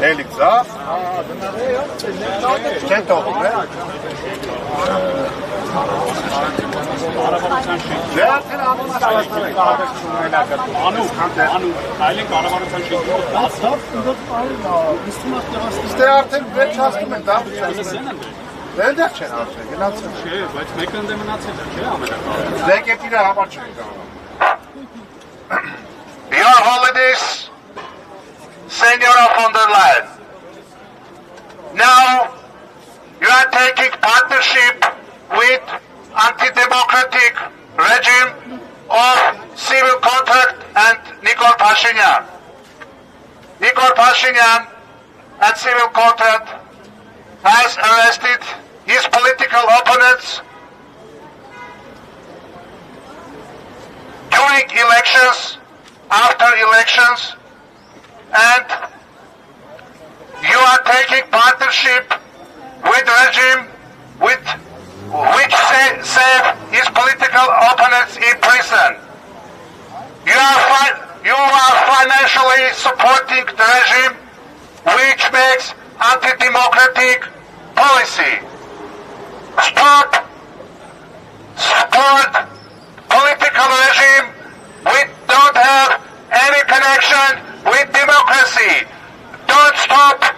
Էլի ձախ։ Չեն թողում, է։ Դե արդեն Անու, այլեն կառավարության շենքում 10 Դե արդեն վերջ հասնում են դա Վերդեղ չեն արդեն, գնացել։ Չէ, բայց մեկը ընդե մնացել է, չէ, ամենակարևորը։ Դեք է տիրա համար չեն գանում։ Your Holiness, Senora von der Leyen, now you are taking partnership with anti-democratic regime of civil contract and Nikol Pashinyan. Nikol Pashinyan and civil contract has arrested his political opponents during elections, after elections, and you are taking partnership with regime which save his political opponents in prison. You are financially supporting the regime which makes anti-democratic policy. Support political regime which don't have any connection with democracy. Don't stop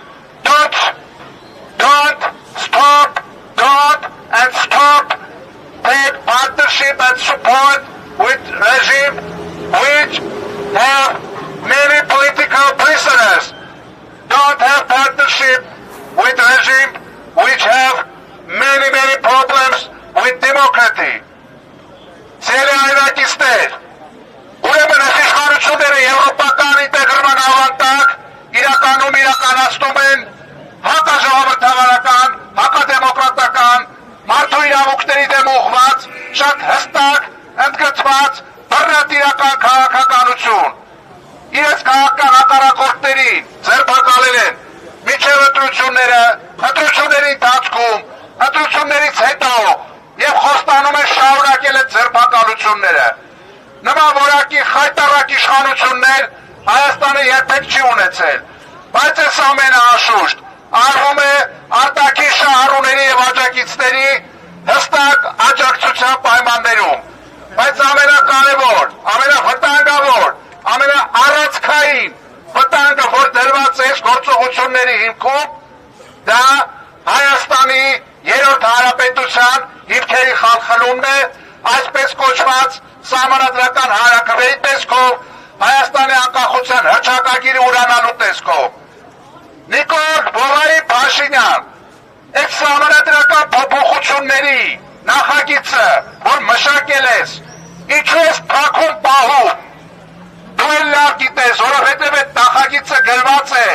take partnership and support with regime which have many political prisoners. Don't have partnership with regime which have many problems with democracy. Սերիայնակիստեր, ուրեմն այս իշխանությունները եվրոպական ինտեգրման ավանդակ իրականացնում են հակաժողովրդավարական, հակադեմոկրատական, մարդու իրավունքների դեմ ուղղված, շատ հստակ, ընդգծված, բռնատիրական քաղաքականություն։ Իրենց քաղաքական հակառակորդներին ձերբակալել են մինչև ընտրությունների ընթացքում, ընտրություններից հետո եւ խոստանում են շարունակել այդ ձերբակալությունները։ Նման որակի խայտառակ իշխանություններ Հայաստանը երբեք չի ունեցել, բայց այս ամենը անշուշտ արվում է արտաքին շահառուների եւ աջակիցների հստակ աջակցության պայմաններում, բայց ամենակարևոր, ամենավտանգավոր, ամենաառանցքային վտանգը, որ դրված է գործողությունների հիմքում, դա Հայաստանի երրորդ հանրապետության հիմքերի խալխլումն է, այսպես կոչված սահմանադրական հանրաքվեի տեսքով, Հայաստանի անկախության հռչակագիրը ուրանալու տեսքով։ Նիկոլ Փաշինյան, այդ սահմանադրական փոփոխությունների նախագիծը, որ մշակել ես, ինչու ես թաքուն պահում, դու էլ լավ գիտես, որովհետև այդ նախագիծը գրված է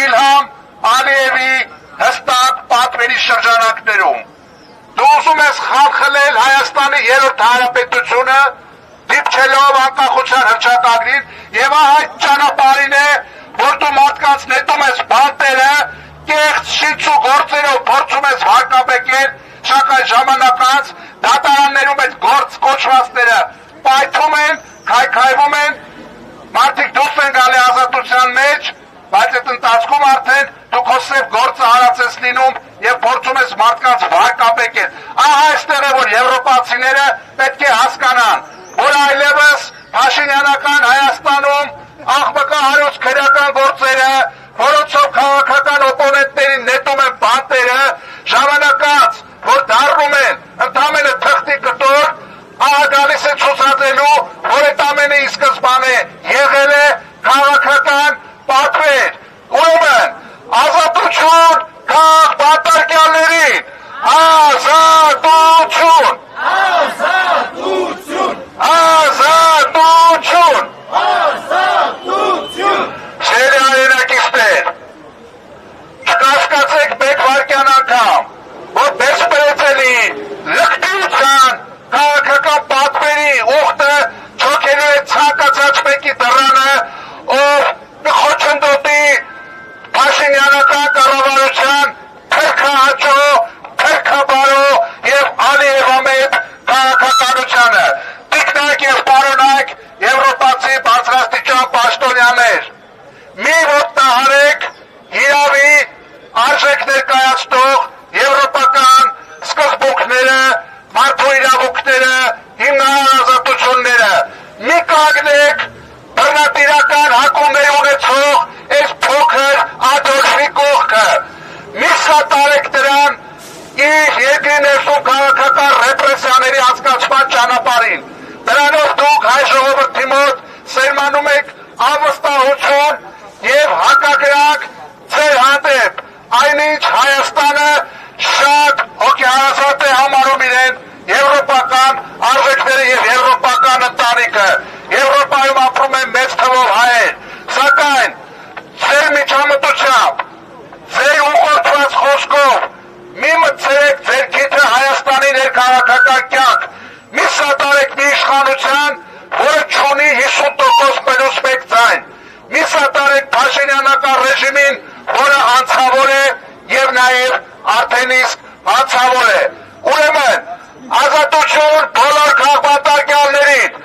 Իլհամ Ալիևի հստակ պատվերի շրջանակներում։ Դու ուզում ես խալխլել Հայաստանի երրորդ հանրապետությունը, դիպչելով անկախության հռչակագրին, եւ այդ ճանապարհին է, որ դու մարդկանց նետում ես բանտերը, կեղծ շիծու գործերով փորձում ես հարկաբեկել, սակայն ժամանակ անց դատարաններում այդ գործ կոչվածները պայթում են, քայքայվում են, մարդիկ դուրս են գալի ազատության մեջ, բայց այդ ընթացքում արդեն դու քո սև գործը արած ես լինում եւ փորձում ես մարդկանց վարկաբեկել։ Ահա այստեղ է, որ եվրոպացիները պետք է հասկանան, որ այլևս Փաշինյանական Հայաստանում աղբկահարույց քրեական գործերը, որոնցով քաղաքական օպոնենտներին նետում են բանտերը, ժամանակած, որ դառնում են ընդամենը թղթի կտոր, ահա գալիս է ցուցադրելու, որ այդ ամենը ի սկզբանե եղել է քաղաքական պատվեր։ Ուրեմն, ազատություն քաղաք բանտարկյալներին, ազատություն, ազատություն իրավունքները, հիմնական ազատությունները։ Մի կանգնեք բռնատիրական հակումներ ունեցող այս փոքր Ադոլֆի կողքը։ Մի սատարեք դրան իր երկրի ներսում քաղաքական ռեպրեսիաների անցկացման ճանապարհին։ Դրանով դուք հայ ժողովրդի մոտ սերմանում եք անվստահություն եւ հակակրակ ձեր հանդեպ, այնինչ Հայաստանը շատ հոգեհարազատ է համարում իրեն եվրոպական արժեքները եւ եվրոպական ընտանիքը։ Եվրոպայում ապրում են մեծ թվով հայեր, սակայն ձեր միջամտությամբ, ձեր ուղղորդված խոսքով մի մտցրեք ձեր քիթը Հայաստանի ներքաղաքական կյանք, մի սատարեք մի իշխանության, որը չունի 50% պլյուս մեկ ձայն, մի սատարեք Փաշինյանական ռեժիմին, որը անցավոր է եւ նաեւ արդեն իսկ անցավոր է։ Ուրեմն ազատություն բոլոր քաղաքապետարներին։